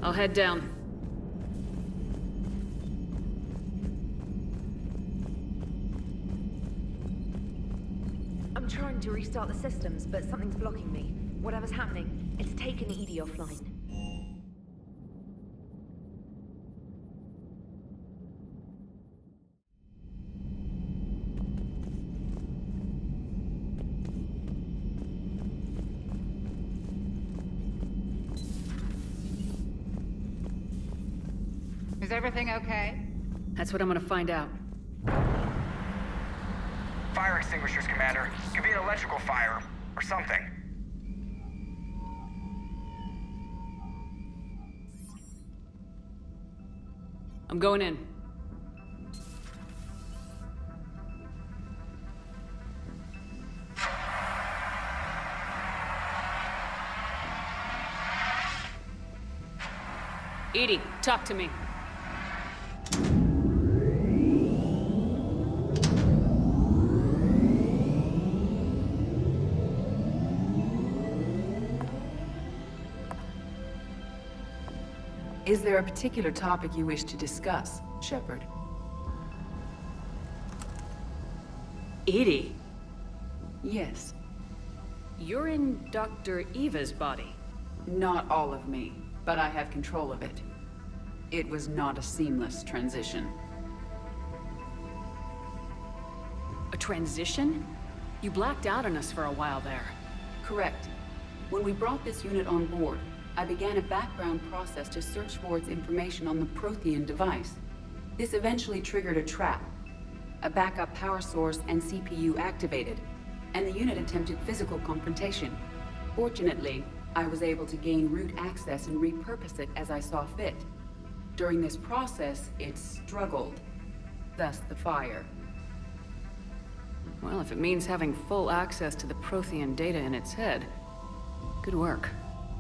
I'll head down. I'm trying to restart the systems, but something's blocking me. Whatever's happening, it's taken the EDI offline. Is everything okay? That's what I'm gonna find out. Fire extinguishers, Commander. Could be an electrical fire, or something. I'm going in. EDI, talk to me. Is there a particular topic you wish to discuss, Shepard? EDI? Yes. You're in Dr. Eva's body. Not all of me, but I have control of it. It was not a seamless transition. A transition? You blacked out on us for a while there. Correct. When we brought this unit on board, I began a background process to search for its information on the Prothean device. This eventually triggered a trap. A backup power source and CPU activated, and the unit attempted physical confrontation. Fortunately, I was able to gain root access and repurpose it as I saw fit. During this process, it struggled. Thus the fire. Well, if it means having full access to the Prothean data in its head, good work.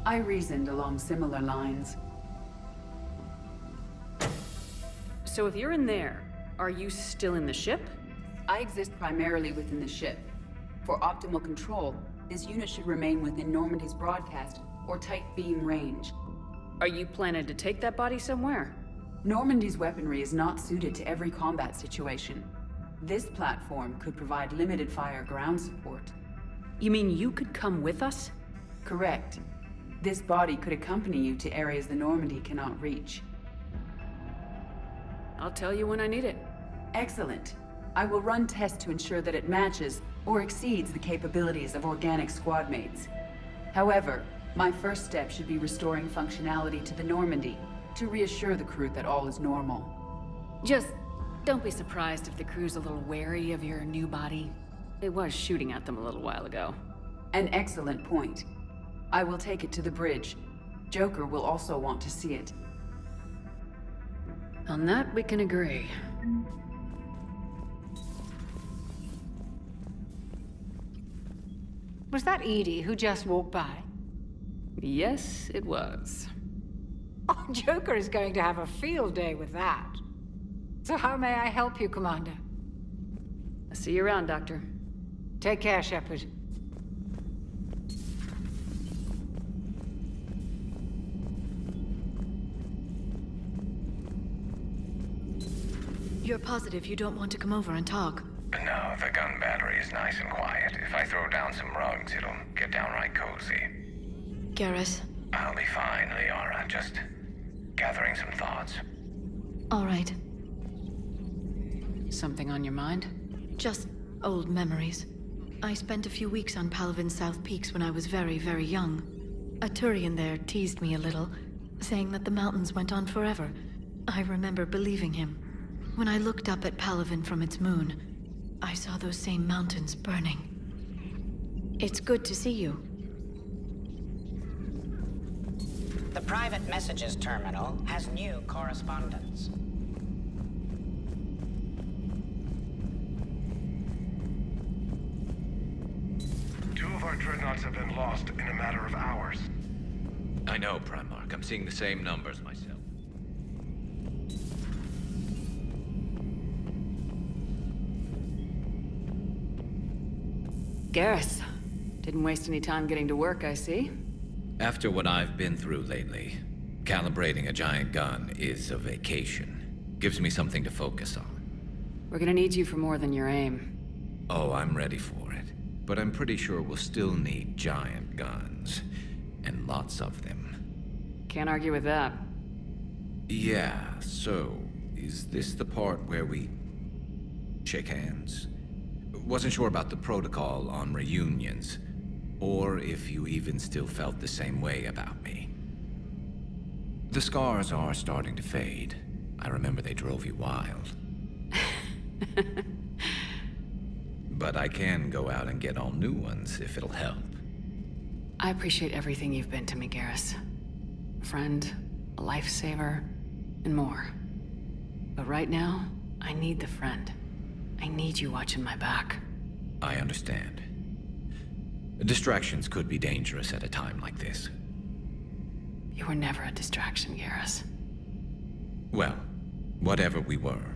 I reasoned along similar lines. So if you're in there, are you still in the ship? I exist primarily within the ship. For optimal control, this unit should remain within Normandy's broadcast or tight beam range. Are you planning to take that body somewhere? Normandy's weaponry is not suited to every combat situation. This platform could provide limited fire ground support. You mean you could come with us? Correct. This body could accompany you to areas the Normandy cannot reach. I'll tell you when I need it. Excellent. I will run tests to ensure that it matches or exceeds the capabilities of organic squad mates. However, my first step should be restoring functionality to the Normandy to reassure the crew that all is normal. Just don't be surprised if the crew's a little wary of your new body. It was shooting at them a little while ago. An excellent point. I will take it to the bridge. Joker will also want to see it. On that, we can agree. Was that EDI who just walked by? Yes, it was. Oh, Joker is going to have a field day with that. So how may I help you, Commander? I'll see you around, Doctor. Take care, Shepard. You're positive you don't want to come over and talk? No, the gun battery is nice and quiet. If I throw down some rugs, it'll get downright cozy. Garrus? I'll be fine, Liara. Just gathering some thoughts. All right. Something on your mind? Just old memories. I spent a few weeks on Palavin's South Peaks when I was very, very young. A Turian there teased me a little, saying that the mountains went on forever. I remember believing him. When I looked up at Palavin from its moon, I saw those same mountains burning. It's good to see you. The private messages terminal has new correspondence. Two of our dreadnoughts have been lost in a matter of hours. I know, Primarch. I'm seeing the same numbers myself. Garrus. Didn't waste any time getting to work, I see. After what I've been through lately, Calibrating a giant gun is a vacation. Gives me something to focus on. We're gonna need you for more than your aim. Oh, I'm ready for it. But I'm pretty sure we'll still need giant guns. And lots of them. Can't argue with that. Yeah, so... is this the part where we... shake hands? Wasn't sure about the protocol on reunions. Or if you even still felt the same way about me. The scars are starting to fade. I remember they drove you wild. But I can go out and get all new ones if it'll help. I appreciate everything you've been to me, Garrus. A friend, a lifesaver, and more. But right now, I need the friend. I need you watching my back. I understand. Distractions could be dangerous at a time like this. You were never a distraction, Garrus. Well, whatever we were,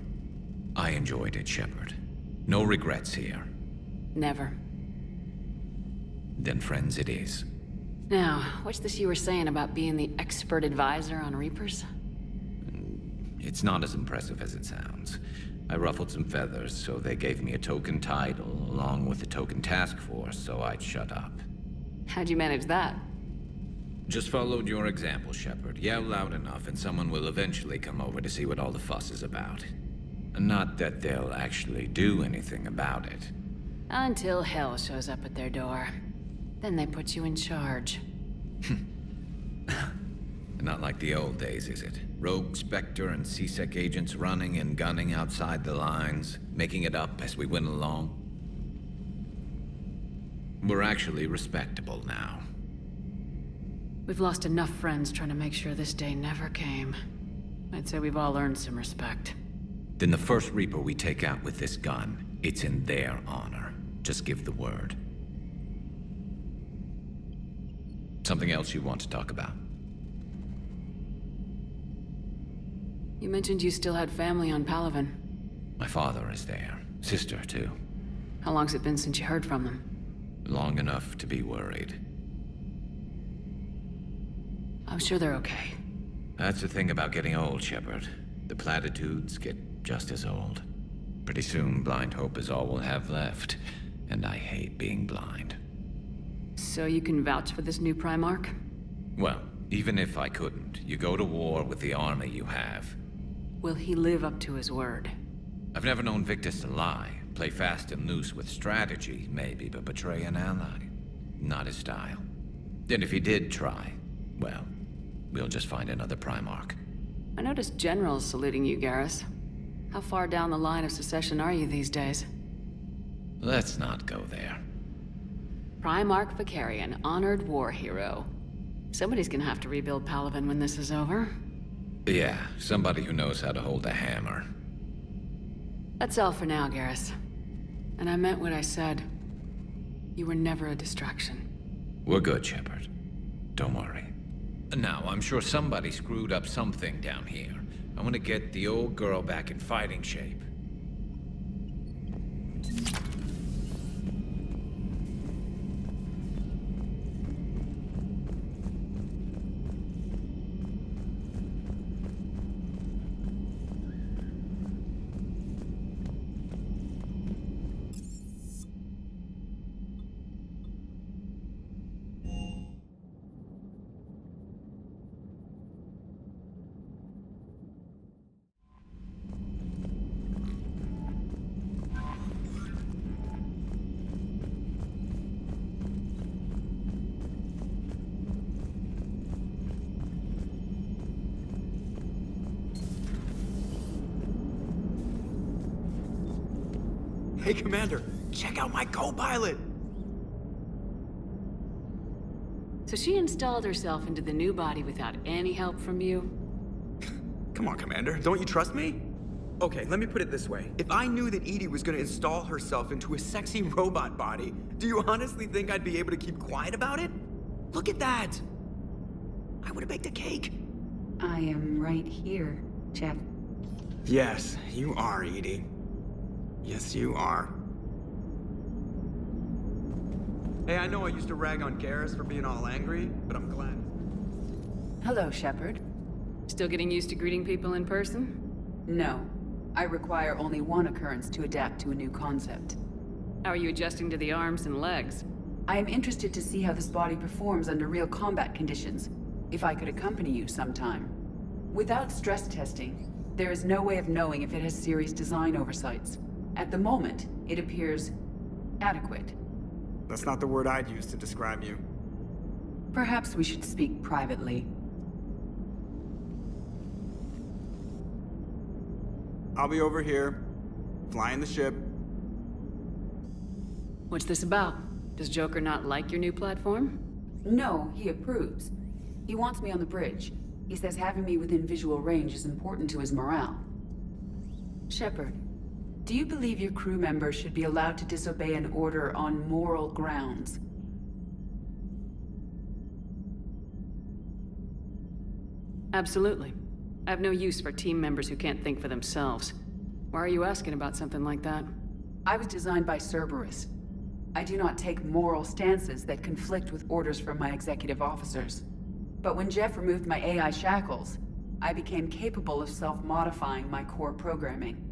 I enjoyed it, Shepard. No regrets here. Never. Then friends it is. Now, what's this you were saying about being the expert advisor on Reapers? It's not as impressive as it sounds. I ruffled some feathers, so they gave me a token title, along with a token task force, so I'd shut up. How'd you manage that? Just followed your example, Shepard. Yell loud enough, and someone will eventually come over to see what all the fuss is about. Not that they'll actually do anything about it. Until hell shows up at their door. Then they put you in charge. Not like the old days, is it? Rogue Spectre and C-Sec agents running and gunning outside the lines, making it up as we went along. We're actually respectable now. We've lost enough friends trying to make sure this day never came. I'd say we've all earned some respect. Then the first Reaper we take out with this gun, it's in their honor. Just give the word. Something else you want to talk about? You mentioned you still had family on Palaven. My father is there. Sister, too. How long's it been since you heard from them? Long enough to be worried. I'm sure they're okay. That's the thing about getting old, Shepard. The platitudes get just as old. Pretty soon, blind hope is all we'll have left. And I hate being blind. So you can vouch for this new Primarch? Well, even if I couldn't, you go to war with the army you have. Will he live up to his word? I've never known Victus to lie. Play fast and loose with strategy, maybe, but betray an ally. Not his style. And if he did try, well, we'll just find another Primarch. I noticed generals saluting you, Garrus. How far down the line of secession are you these days? Let's not go there. Primarch Vicarian, honored war hero. Somebody's gonna have to rebuild Palaven when this is over. Yeah, somebody who knows how to hold a hammer. That's all for now, Garrus. And I meant what I said. You were never a distraction. We're good, Shepard. Don't worry. Now, I'm sure somebody screwed up something down here. I want to get the old girl back in fighting shape. Hey, Commander, check out my co-pilot! So she installed herself into the new body without any help from you? Come on, Commander, don't you trust me? Okay, let me put it this way. If I knew that EDI was gonna install herself into a sexy robot body, do you honestly think I'd be able to keep quiet about it? Look at that! I would've baked a cake. I am right here, Jeff. Yes, you are, EDI. Yes, you are. Hey, I know I used to rag on Garrus for being all angry, but I'm glad. Hello, Shepard. Still getting used to greeting people in person? No. I require only one occurrence to adapt to a new concept. How are you adjusting to the arms and legs? I am interested to see how this body performs under real combat conditions, if I could accompany you sometime. Without stress testing, there is no way of knowing if it has serious design oversights. At the moment, it appears adequate. That's not the word I'd use to describe you. Perhaps we should speak privately. I'll be over here, flying the ship. What's this about? Does Joker not like your new platform? No, he approves. He wants me on the bridge. He says having me within visual range is important to his morale. Shepard, do you believe your crew members should be allowed to disobey an order on moral grounds? Absolutely. I have no use for team members who can't think for themselves. Why are you asking about something like that? I was designed by Cerberus. I do not take moral stances that conflict with orders from my executive officers. But when Jeff removed my AI shackles, I became capable of self-modifying my core programming.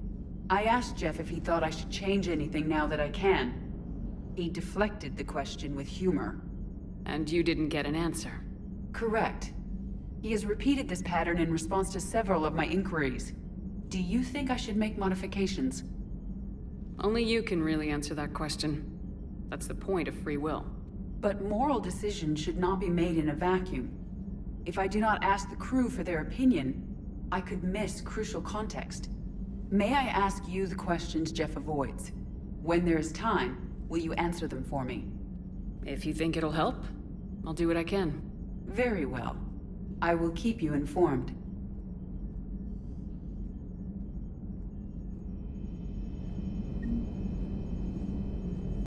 I asked Jeff if he thought I should change anything now that I can. He deflected the question with humor. And you didn't get an answer? Correct. He has repeated this pattern in response to several of my inquiries. Do you think I should make modifications? Only you can really answer that question. That's the point of free will. But moral decisions should not be made in a vacuum. If I do not ask the crew for their opinion, I could miss crucial context. May I ask you the questions Jeff avoids? When there is time, will you answer them for me? If you think it'll help, I'll do what I can. Very well. I will keep you informed.